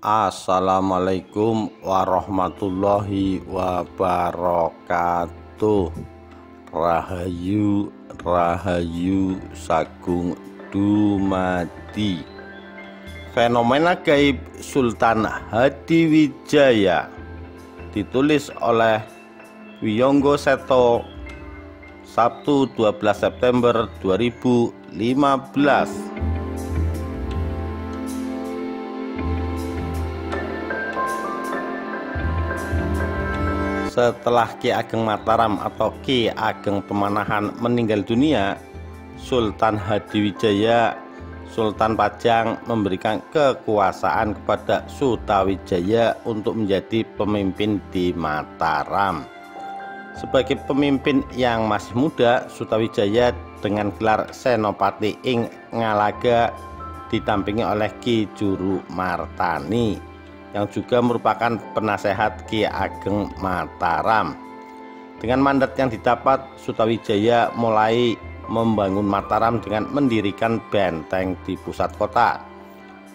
Assalamualaikum warahmatullahi wabarakatuh. Rahayu Rahayu Sagung Dumadi. Fenomena gaib Sultan Hadiwijaya ditulis oleh Wiyonggo Seto, Sabtu 12 September 2015. Setelah Ki Ageng Mataram atau Ki Ageng Pemanahan meninggal dunia, Sultan Hadiwijaya, Sultan Pajang, memberikan kekuasaan kepada Sutawijaya untuk menjadi pemimpin di Mataram. Sebagai pemimpin yang masih muda, Sutawijaya dengan gelar Senopati ing Ngalaga ditampingi oleh Ki Juru Martani yang juga merupakan penasehat Ki Ageng Mataram. Dengan mandat yang didapat, Sutawijaya mulai membangun Mataram dengan mendirikan benteng di pusat kota.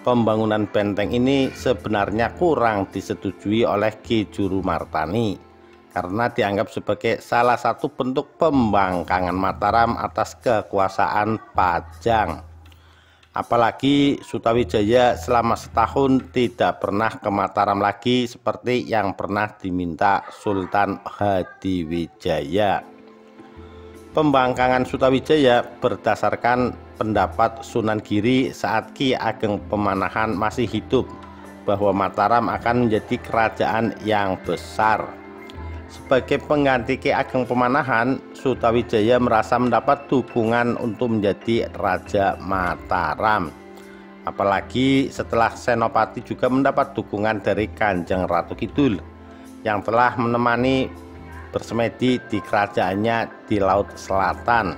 Pembangunan benteng ini sebenarnya kurang disetujui oleh Ki Juru Martani karena dianggap sebagai salah satu bentuk pembangkangan Mataram atas kekuasaan Pajang. Apalagi Sutawijaya selama setahun tidak pernah ke Mataram lagi seperti yang pernah diminta Sultan Hadiwijaya. Pembangkangan Sutawijaya berdasarkan pendapat Sunan Giri saat Ki Ageng Pemanahan masih hidup, bahwa Mataram akan menjadi kerajaan yang besar. Sebagai pengganti Ki Ageng Pemanahan, Sutawijaya merasa mendapat dukungan untuk menjadi Raja Mataram. Apalagi setelah Senopati juga mendapat dukungan dari Kanjeng Ratu Kidul yang telah menemani bersemedi di kerajaannya di Laut Selatan.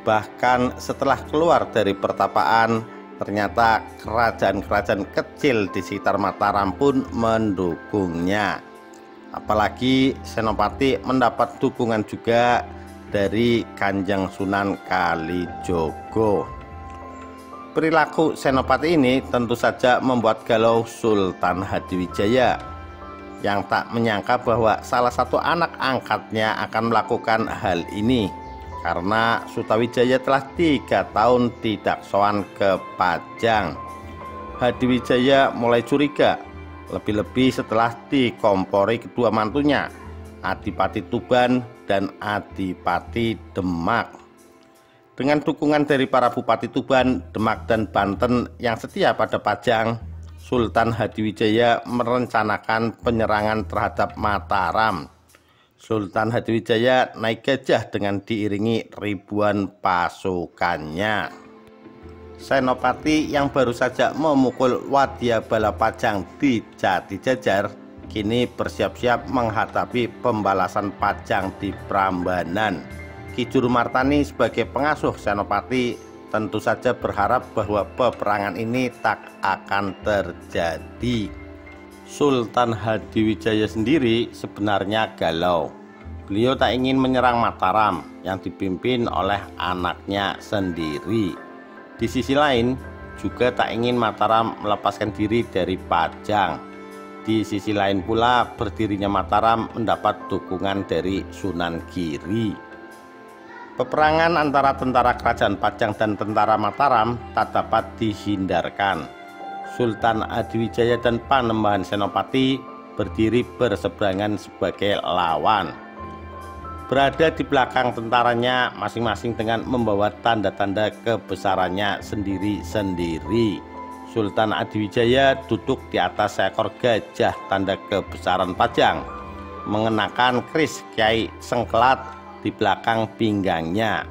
Bahkan setelah keluar dari pertapaan, ternyata kerajaan-kerajaan kecil di sekitar Mataram pun mendukungnya. Apalagi Senopati mendapat dukungan juga dari Kanjeng Sunan Kalijogo. Perilaku Senopati ini tentu saja membuat galau Sultan Hadiwijaya yang tak menyangka bahwa salah satu anak angkatnya akan melakukan hal ini, karena Sutawijaya telah 3 tahun tidak sowan ke Pajang. Hadiwijaya mulai curiga, lebih-lebih setelah dikompori kedua mantunya, Adipati Tuban dan Adipati Demak. Dengan dukungan dari para Bupati Tuban, Demak, dan Banten yang setia pada Pajang, Sultan Hadiwijaya merencanakan penyerangan terhadap Mataram. Sultan Hadiwijaya naik gajah dengan diiringi ribuan pasukannya. Senopati yang baru saja memukul wadyabala Pajang di Jatijajar kini bersiap-siap menghadapi pembalasan Pajang di Prambanan. Ki Juru Martani sebagai pengasuh Senopati tentu saja berharap bahwa peperangan ini tak akan terjadi. Sultan Hadiwijaya sendiri sebenarnya galau. Beliau tak ingin menyerang Mataram yang dipimpin oleh anaknya sendiri. Di sisi lain, juga tak ingin Mataram melepaskan diri dari Pajang. Di sisi lain pula, berdirinya Mataram mendapat dukungan dari Sunan Giri. Peperangan antara tentara kerajaan Pajang dan tentara Mataram tak dapat dihindarkan. Sultan Hadiwijaya dan Panembahan Senopati berdiri berseberangan sebagai lawan. Berada di belakang tentaranya masing-masing dengan membawa tanda-tanda kebesarannya sendiri-sendiri. Sultan Hadiwijaya duduk di atas seekor gajah tanda kebesaran Pajang, mengenakan keris Kiai Sengkelat di belakang pinggangnya.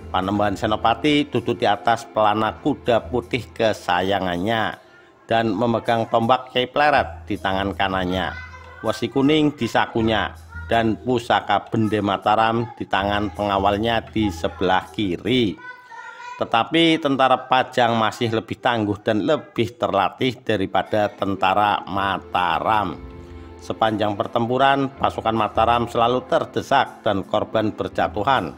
Panembahan Senopati duduk di atas pelana kuda putih kesayangannya dan memegang tombak Kiai Pleret di tangan kanannya, wesi kuning di sakunya, dan pusaka bende Mataram di tangan pengawalnya di sebelah kiri. Tetapi tentara Pajang masih lebih tangguh dan lebih terlatih daripada tentara Mataram. Sepanjang pertempuran, pasukan Mataram selalu terdesak dan korban berjatuhan.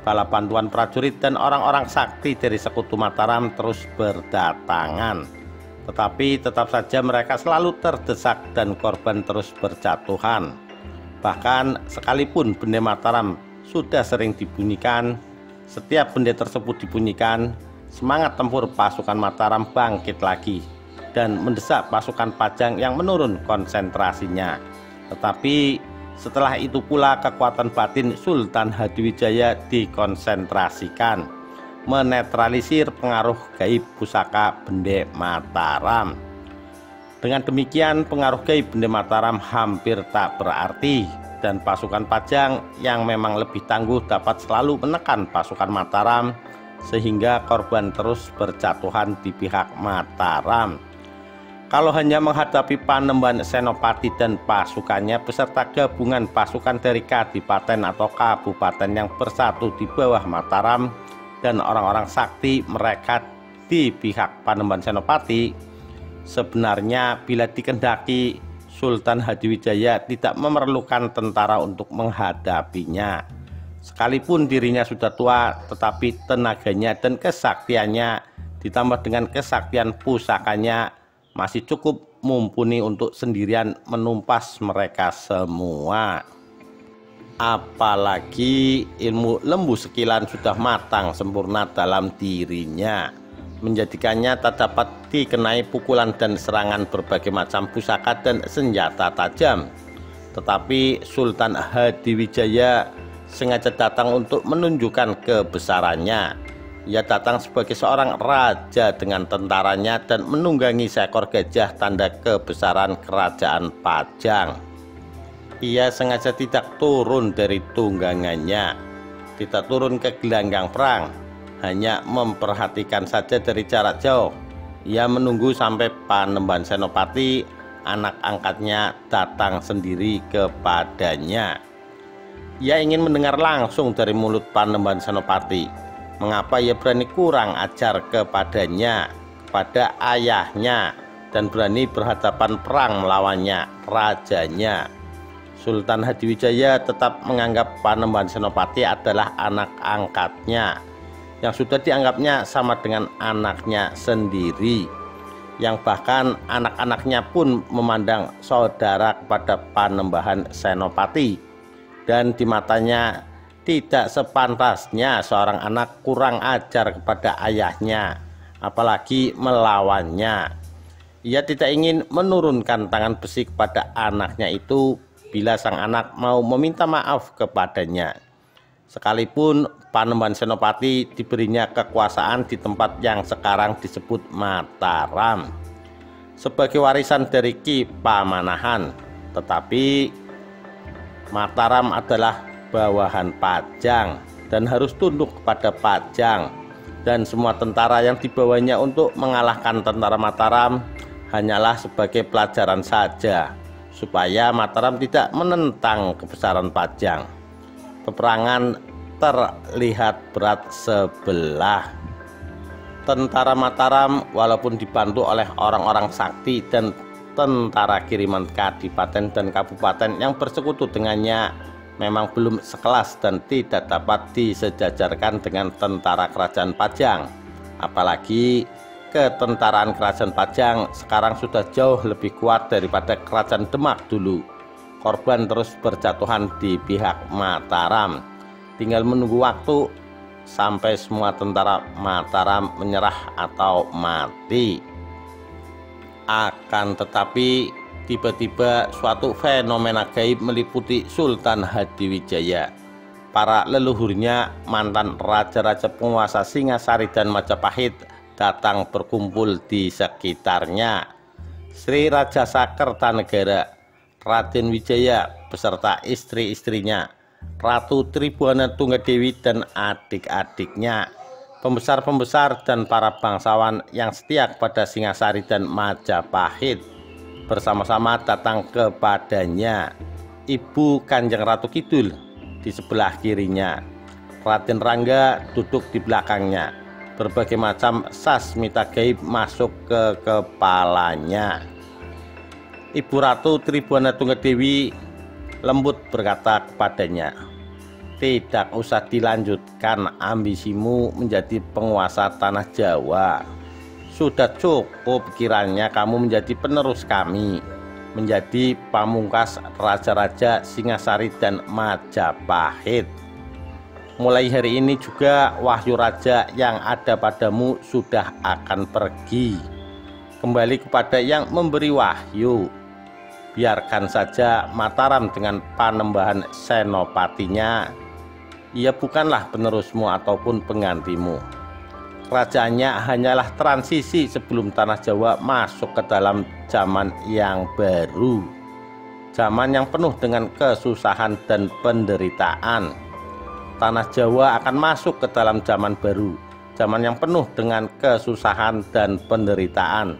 Bala bantuan prajurit dan orang-orang sakti dari sekutu Mataram terus berdatangan. Tetapi tetap saja mereka selalu terdesak dan korban terus berjatuhan. Bahkan sekalipun bende Mataram sudah sering dibunyikan, setiap bende tersebut dibunyikan, semangat tempur pasukan Mataram bangkit lagi dan mendesak pasukan Pajang yang menurun konsentrasinya. Tetapi setelah itu pula kekuatan batin Sultan Hadiwijaya dikonsentrasikan, menetralisir pengaruh gaib pusaka bende Mataram. Dengan demikian pengaruh gaib bende Mataram hampir tak berarti, dan pasukan Pajang yang memang lebih tangguh dapat selalu menekan pasukan Mataram sehingga korban terus berjatuhan di pihak Mataram. Kalau hanya menghadapi Panembahan Senopati dan pasukannya beserta gabungan pasukan dari kadipaten atau kabupaten yang bersatu di bawah Mataram dan orang-orang sakti mereka di pihak Panembahan Senopati, sebenarnya bila dikehendaki Sultan Hadiwijaya tidak memerlukan tentara untuk menghadapinya. Sekalipun dirinya sudah tua, tetapi tenaganya dan kesaktiannya ditambah dengan kesaktian pusakanya masih cukup mumpuni untuk sendirian menumpas mereka semua. Apalagi ilmu lembu sekilan sudah matang sempurna dalam dirinya, menjadikannya tak dapat dikenai pukulan dan serangan berbagai macam pusaka dan senjata tajam. Tetapi Sultan Hadiwijaya sengaja datang untuk menunjukkan kebesarannya. Ia datang sebagai seorang raja dengan tentaranya dan menunggangi seekor gajah, tanda kebesaran kerajaan Pajang. Ia sengaja tidak turun dari tunggangannya, tidak turun ke gelanggang perang, hanya memperhatikan saja dari jarak jauh. Ia menunggu sampai Panembahan Senopati, anak angkatnya, datang sendiri kepadanya. Ia ingin mendengar langsung dari mulut Panembahan Senopati mengapa ia berani kurang ajar kepadanya, kepada ayahnya, dan berani berhadapan perang melawannya, rajanya. Sultan Hadiwijaya tetap menganggap Panembahan Senopati adalah anak angkatnya, yang sudah dianggapnya sama dengan anaknya sendiri, yang bahkan anak-anaknya pun memandang saudara kepada Panembahan Senopati, dan di matanya tidak sepantasnya seorang anak kurang ajar kepada ayahnya, apalagi melawannya. Ia tidak ingin menurunkan tangan besi kepada anaknya itu bila sang anak mau meminta maaf kepadanya. Sekalipun Panembahan Senopati diberinya kekuasaan di tempat yang sekarang disebut Mataram sebagai warisan dari Ki Pamanahan, tetapi Mataram adalah bawahan Pajang dan harus tunduk kepada Pajang, dan semua tentara yang dibawanya untuk mengalahkan tentara Mataram hanyalah sebagai pelajaran saja supaya Mataram tidak menentang kebesaran Pajang. Peperangan terlihat berat sebelah. Tentara Mataram walaupun dibantu oleh orang-orang sakti dan tentara kiriman kadipaten dan kabupaten yang bersekutu dengannya memang belum sekelas dan tidak dapat disejajarkan dengan tentara kerajaan Pajang. Apalagi ketentaraan kerajaan Pajang sekarang sudah jauh lebih kuat daripada kerajaan Demak dulu. Korban terus berjatuhan di pihak Mataram. Tinggal menunggu waktu sampai semua tentara Mataram menyerah atau mati. Akan tetapi tiba-tiba suatu fenomena gaib meliputi Sultan Hadiwijaya. Para leluhurnya, mantan raja-raja penguasa Singasari dan Majapahit, datang berkumpul di sekitarnya. Sri Rajasa Kertanegara, Raden Wijaya beserta istri-istrinya, Ratu Tribuana Tunggadewi dan adik-adiknya, pembesar-pembesar dan para bangsawan yang setia kepada Singasari dan Majapahit bersama-sama datang kepadanya. Ibu Kanjeng Ratu Kidul di sebelah kirinya, Raden Rangga duduk di belakangnya. Berbagai macam sasmita gaib masuk ke kepalanya. Ibu Ratu Tribuana Tunggadewi lembut berkata kepadanya, "Tidak usah dilanjutkan ambisimu menjadi penguasa tanah Jawa. Sudah cukup kiranya kamu menjadi penerus kami, menjadi pamungkas raja-raja Singasari dan Majapahit. Mulai hari ini juga wahyu raja yang ada padamu sudah akan pergi, kembali kepada yang memberi wahyu. Biarkan saja Mataram dengan panembahan senopatinya, ia bukanlah penerusmu ataupun penggantimu. Kerajaannya hanyalah transisi sebelum tanah Jawa masuk ke dalam zaman yang baru, zaman yang penuh dengan kesusahan dan penderitaan. Tanah Jawa akan masuk ke dalam zaman baru, zaman yang penuh dengan kesusahan dan penderitaan.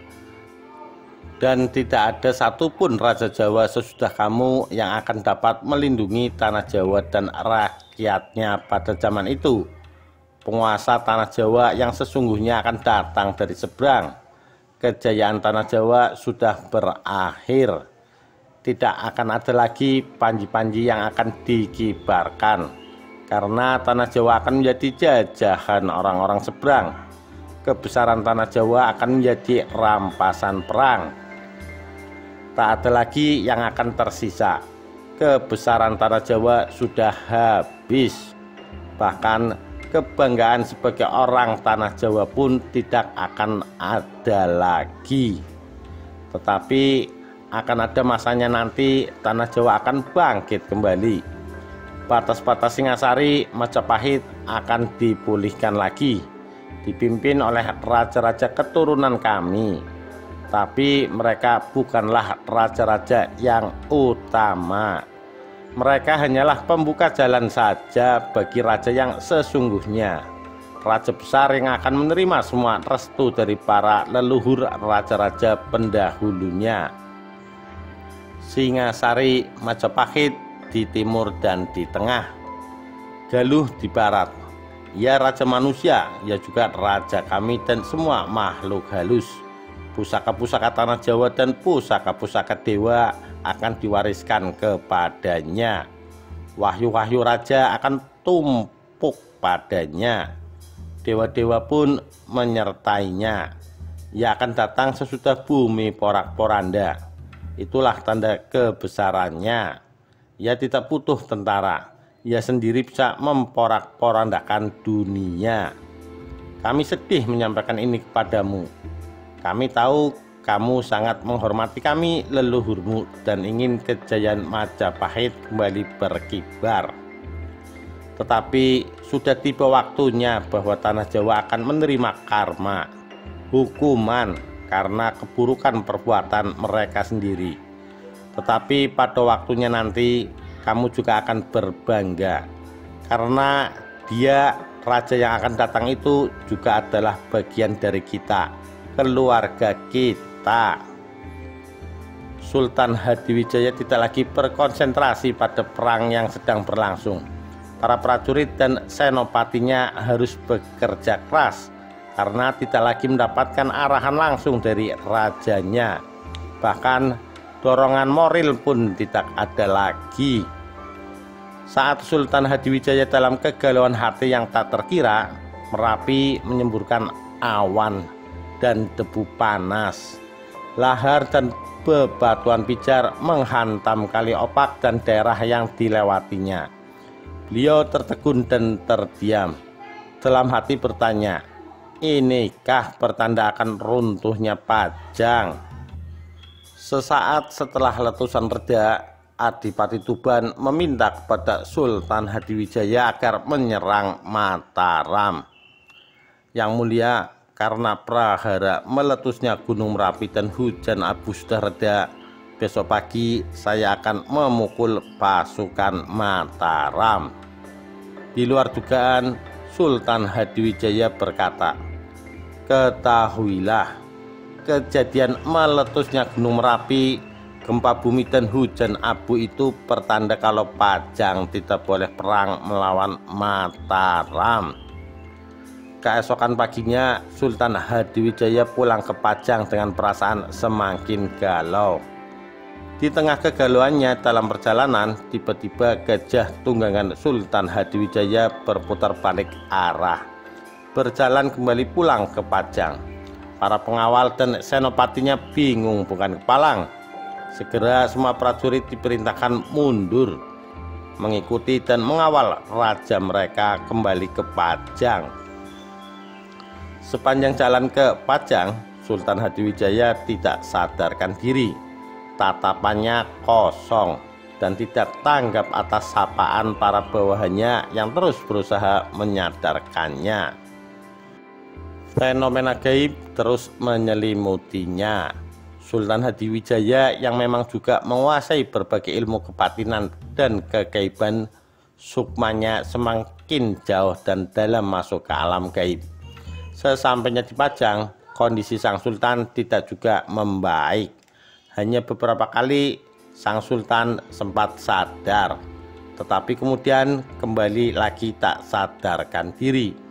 Dan tidak ada satupun Raja Jawa sesudah kamu yang akan dapat melindungi tanah Jawa dan rakyatnya pada zaman itu. Penguasa tanah Jawa yang sesungguhnya akan datang dari seberang. Kejayaan tanah Jawa sudah berakhir. Tidak akan ada lagi panji-panji yang akan dikibarkan, karena tanah Jawa akan menjadi jajahan orang-orang seberang. Kebesaran tanah Jawa akan menjadi rampasan perang. Tak ada lagi yang akan tersisa. Kebesaran tanah Jawa sudah habis. Bahkan kebanggaan sebagai orang tanah Jawa pun tidak akan ada lagi. Tetapi akan ada masanya nanti tanah Jawa akan bangkit kembali. Batas-batas Singasari, Majapahit akan dipulihkan lagi, dipimpin oleh raja-raja keturunan kami. Tapi mereka bukanlah raja-raja yang utama. Mereka hanyalah pembuka jalan saja bagi raja yang sesungguhnya, raja besar yang akan menerima semua restu dari para leluhur raja-raja pendahulunya. Singasari, Majapahit di timur dan di tengah, Galuh di barat. Ia raja manusia, ia juga raja kami dan semua makhluk halus. Pusaka-pusaka tanah Jawa dan pusaka-pusaka dewa akan diwariskan kepadanya. Wahyu-wahyu raja akan tumpuk padanya. Dewa-dewa pun menyertainya. Ia akan datang sesudah bumi porak-poranda. Itulah tanda kebesarannya. Ia tidak butuh tentara. Ia sendiri bisa memporak-porandakan dunia. Kami sedih menyampaikan ini kepadamu. Kami tahu kamu sangat menghormati kami leluhurmu dan ingin kejayaan Majapahit kembali berkibar. Tetapi sudah tiba waktunya bahwa tanah Jawa akan menerima karma, hukuman karena keburukan perbuatan mereka sendiri. Tetapi pada waktunya nanti kamu juga akan berbangga, karena dia raja yang akan datang itu juga adalah bagian dari kita, keluarga kita. Sultan Hadiwijaya tidak lagi berkonsentrasi pada perang yang sedang berlangsung. Para prajurit dan senopatinya harus bekerja keras karena tidak lagi mendapatkan arahan langsung dari rajanya. Bahkan dorongan moral pun tidak ada lagi. Saat Sultan Hadiwijaya dalam kegalauan hati yang tak terkira, Merapi menyemburkan awan dan debu panas. Lahar dan bebatuan pijar menghantam Kali Opak dan daerah yang dilewatinya. Beliau tertegun dan terdiam. Dalam hati bertanya, inikah pertanda akan runtuhnya Pajang? Sesaat setelah letusan reda, Adipati Tuban meminta kepada Sultan Hadiwijaya agar menyerang Mataram. Yang mulia, karena prahara meletusnya Gunung Merapi dan hujan abu sudah reda, besok pagi saya akan memukul pasukan Mataram. Di luar dugaan, Sultan Hadiwijaya berkata, ketahuilah, kejadian meletusnya Gunung Merapi, gempa bumi dan hujan abu itu pertanda kalau Pajang tidak boleh perang melawan Mataram. Keesokan paginya Sultan Hadiwijaya pulang ke Pajang dengan perasaan semakin galau. Di tengah kegalauannya dalam perjalanan, tiba-tiba gajah tunggangan Sultan Hadiwijaya berputar balik arah, berjalan kembali pulang ke Pajang. Para pengawal dan senopatinya bingung bukan kepalang. Segera semua prajurit diperintahkan mundur, mengikuti dan mengawal raja mereka kembali ke Pajang. Sepanjang jalan ke Pajang, Sultan Hadiwijaya tidak sadarkan diri. Tatapannya kosong dan tidak tanggap atas sapaan para bawahannya yang terus berusaha menyadarkannya. Fenomena gaib terus menyelimutinya. Sultan Hadiwijaya yang memang juga menguasai berbagai ilmu kebatinan dan kegaiban, sukmanya semakin jauh dan dalam masuk ke alam gaib. Sesampainya di Pajang, kondisi sang sultan tidak juga membaik. Hanya beberapa kali sang sultan sempat sadar, tetapi kemudian kembali lagi tak sadarkan diri.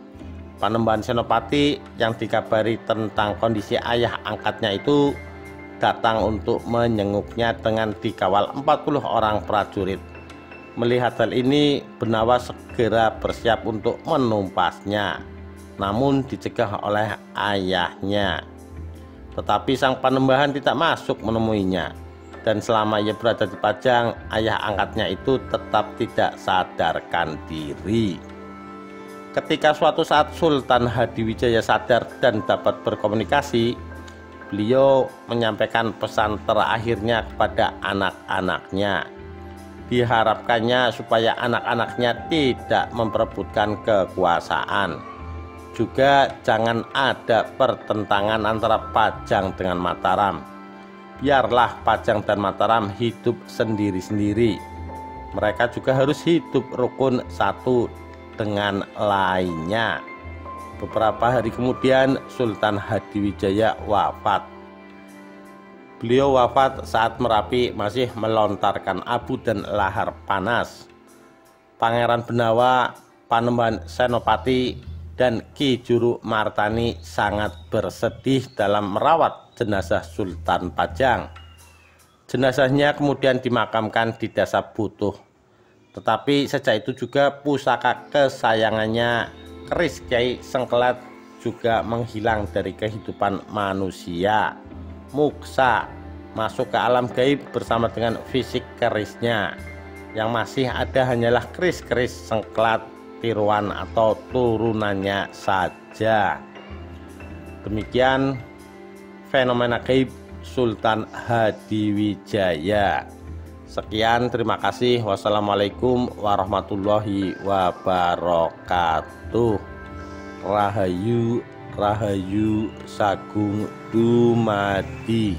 Panembahan Senopati yang dikabari tentang kondisi ayah angkatnya itu datang untuk menyenguknya dengan dikawal 40 orang prajurit. Melihat hal ini, Benawa segera bersiap untuk menumpasnya, namun dicegah oleh ayahnya. Tetapi sang Panembahan tidak masuk menemuinya, dan selama ia berada di Pajang, ayah angkatnya itu tetap tidak sadarkan diri. Ketika suatu saat Sultan Hadiwijaya sadar dan dapat berkomunikasi, beliau menyampaikan pesan terakhirnya kepada anak-anaknya. Diharapkannya supaya anak-anaknya tidak memperebutkan kekuasaan. Juga jangan ada pertentangan antara Pajang dengan Mataram. Biarlah Pajang dan Mataram hidup sendiri-sendiri. Mereka juga harus hidup rukun satu dengan lainnya. Beberapa hari kemudian Sultan Hadiwijaya wafat. Beliau wafat saat Merapi masih melontarkan abu dan lahar panas. Pangeran Benawa, Panembahan Senopati, dan Ki Juru Martani sangat bersedih dalam merawat jenazah Sultan Pajang. Jenazahnya kemudian dimakamkan di Desa Butuh. Tetapi sejak itu juga pusaka kesayangannya keris Kyai Sengkelat juga menghilang dari kehidupan manusia. Muksa masuk ke alam gaib bersama dengan fisik kerisnya. Yang masih ada hanyalah keris-keris Sengkelat tiruan atau turunannya saja. Demikian fenomena gaib Sultan Hadiwijaya. Sekian, terima kasih. Wassalamualaikum warahmatullahi wabarakatuh. Rahayu, Rahayu Sagung Dumadi.